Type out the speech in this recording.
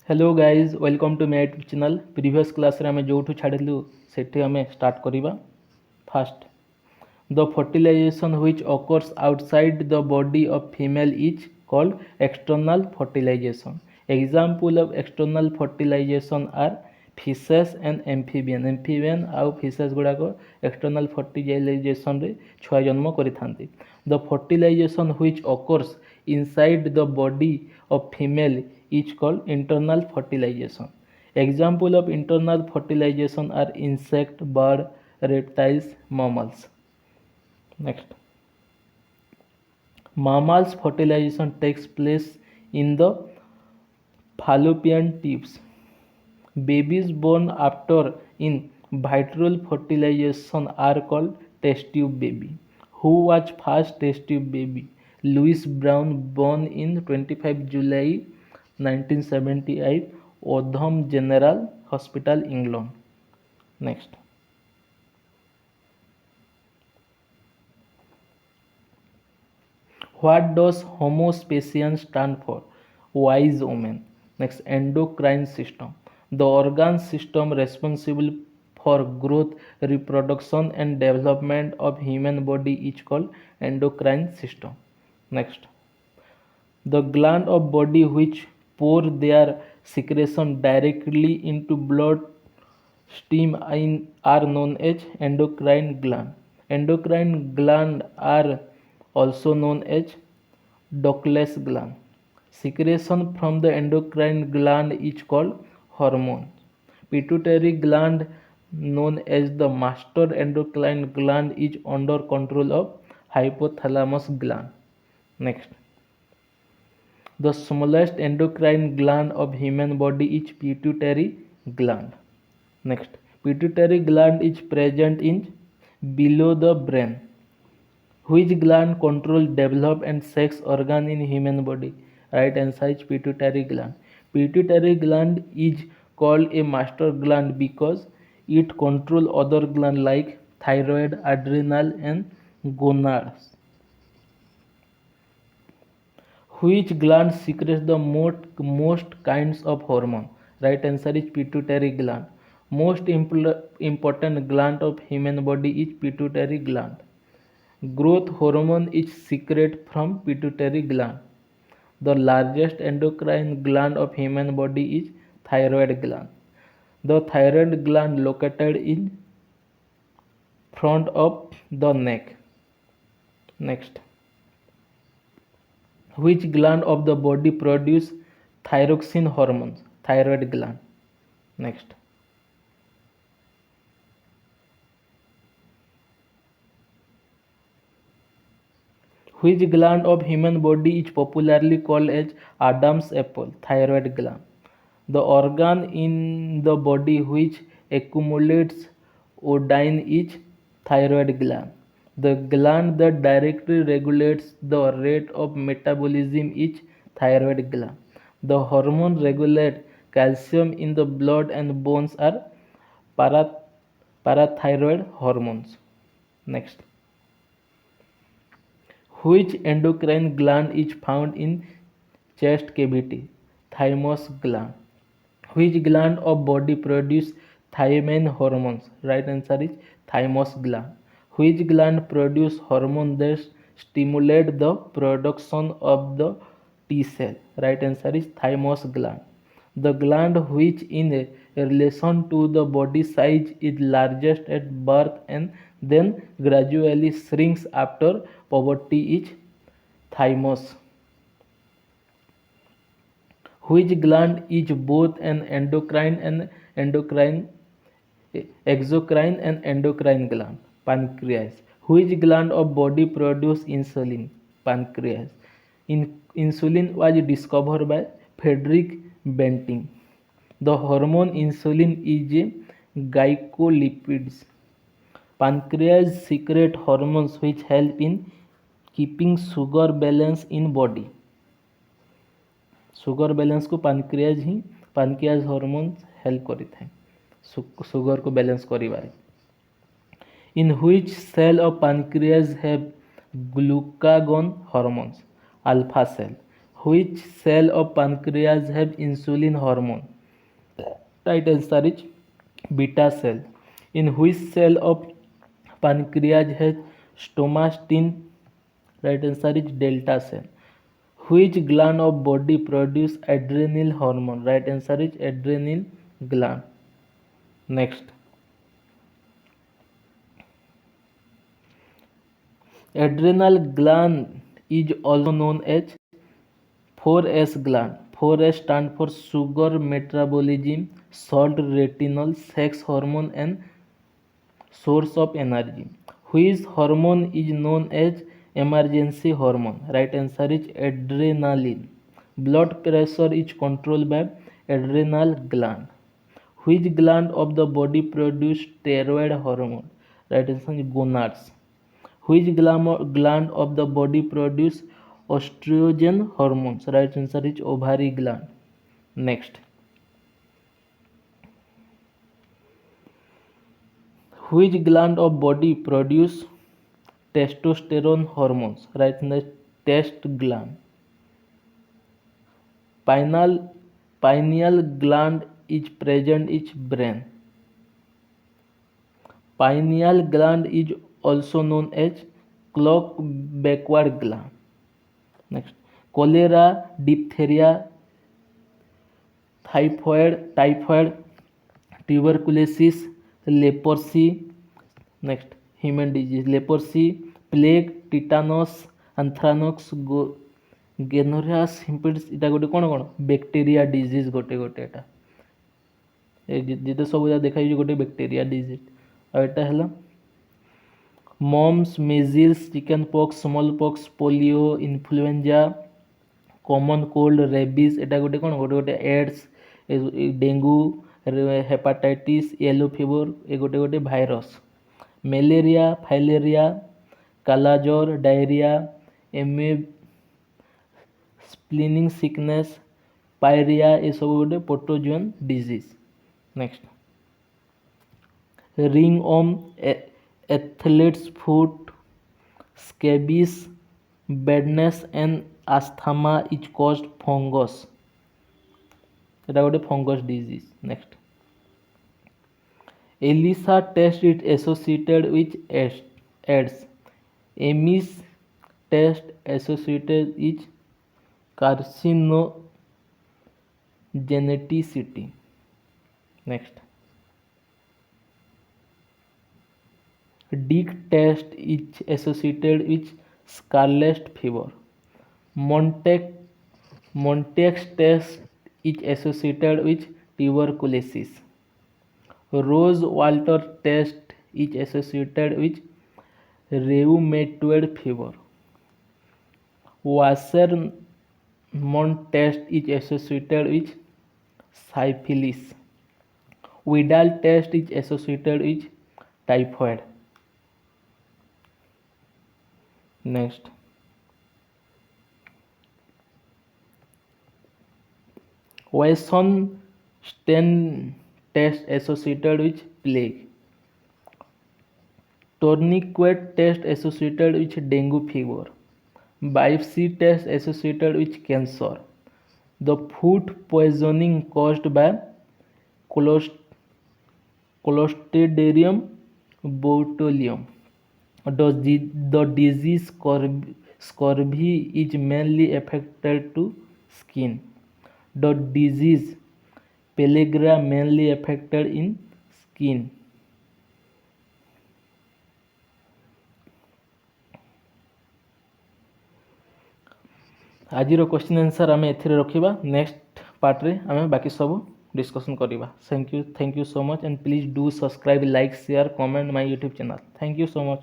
Hello guys welcome to my YouTube channel. Previous class रे हमें जोठू छाड़िलु सेठी हमें स्टार्ट करिबा। First, the fertilization which occurs outside the body of female is called external fertilization. Example of external fertilization are fishes and amphibian. Amphibian आउ fishes गुड़ा को एक्सटर्नल फर्टिलाइजेशन रे छुआ जन्म करिथांती। The fertilization which occurs inside the body of female is called internal fertilization. Example of internal fertilization are insect, bird, reptiles, mammals. Next, mammals fertilization takes place in the fallopian tubes. Babies born after in vitro fertilization are called test tube baby. Who was first test tube baby? Louis Brown, born in 25 July 1978, Oldham General Hospital, England. Next, what does Homo specians stand for? Wise woman. Next, endocrine system. The organ system responsible for growth, reproduction and development of human body is called endocrine system. Next, the gland of body which pour their secretion directly into blood stream are known as endocrine gland. Endocrine gland are also known as ductless gland. Secretion from the endocrine gland is called hormone. Pituitary gland, known as the master endocrine gland, is under control of hypothalamus gland. Next, the smallest endocrine gland of human body is pituitary gland. Next, pituitary gland is present in below the brain. Which gland controls develop and sex organ in human body? Right answer is pituitary gland. Pituitary gland is called a master gland because it controls other glands like thyroid, adrenal and gonads. Which gland secretes the most kinds of hormone? Right answer is pituitary gland. Most important gland of human body is pituitary gland. Growth hormone is secreted from pituitary gland. The largest endocrine gland of human body is thyroid gland. The thyroid gland located in front of the neck. Next, which gland of the body produce thyroxine hormones? Thyroid gland. Next, which gland of human body is popularly called as Adam's apple? Thyroid gland. The organ in the body which accumulates iodine is thyroid gland. The gland that directly regulates the rate of metabolism is thyroid gland. The hormone regulate calcium in the blood and bones are parathyroid hormones. Next, which endocrine gland is found in chest cavity? Thymus gland. Which gland of body produce thiamine hormones? Right answer is thymus gland. Which gland produce hormone that stimulate the production of the T cell? Right answer is thymus gland. The gland which in relation to the body size is largest at birth and then gradually shrinks after puberty is thymus. Which gland is both an exocrine and endocrine gland? Pancreas. Which gland of body produce insulin? Pancreas. Insulin was discovered by Frederick Banting. The hormone insulin is a glycolipid. Pancreas secrete hormones which help in keeping sugar balance in body. Sugar balance को pancreas hormone help करि थाए sugar को balance करिबारे. In which cell of pancreas have glucagon hormones? Alpha cell. Which cell of pancreas have insulin hormone? Right answer is beta cell. In which cell of pancreas has stomatitin? Right answer is delta cell. Which gland of body produce adrenal hormone? Right answer is adrenal gland. Next. Adrenal gland is also known as 4S gland. 4S stands for sugar metabolism, salt, retinol, sex hormone, and source of energy. Which hormone is known as emergency hormone? Right answer is adrenaline. Blood pressure is controlled by adrenal gland. Which gland of the body produce steroid hormone? Right answer is gonads. Which gland of the body produce estrogen hormones? Right answer is ovary gland. Next. Which gland of body produce testosterone hormones? Right answer is test gland. Pineal gland is present in brain. Pineal gland is also known as clock backward gland. Next, cholera, diphtheria, typhoid, tuberculosis, leprosy. Next, human disease, leprosy, plague, tetanus, anthrax, gonorrhea, syphilis. इटा गोटे कौन कौन bacteria disease गोटे गोटे एटा जिते सब देखा गोटे बैक्टीरिया डिजीज आटा है mumps, measles, chicken pox, small pox, polio, influenza, common cold, rabies एटा गोटे कौन गोटे गोटे AIDS, dengue, hepatitis, yellow fever ए गोटे गोटे virus, malaria, filaria, kala azar, diarrhoea, sleeping sickness, pyorrhoea ये सब गोटे protozoan disease. Next, ring on athlete's foot, scabies, baldness and asthma is caused fungus. এটা गोटे fungus disease. Next, ELISA test is associated with AIDS. Ames test associated is carcinogenicity. Next, Dick test is associated with scarlet fever. Montague's test is associated with tuberculosis. Rose-Walter test is associated with rheumatoid fever. Wassermann test is associated with syphilis. Widal test is associated with typhoid. Next, Weissenstein test associated with plague. Tourniquet test associated with dengue fever. Biopsy test associated with cancer. The food poisoning caused by Clostridium botulinum. The disease scurvy is mainly affected to skin. The disease pellagra mainly affected in skin. आज question answer आम एथिरे रखिबा. Next part रे आम बाकी सब discussion करिबा. Thank you so much and please do subscribe, like, share, comment my YouTube channel. Thank you so much.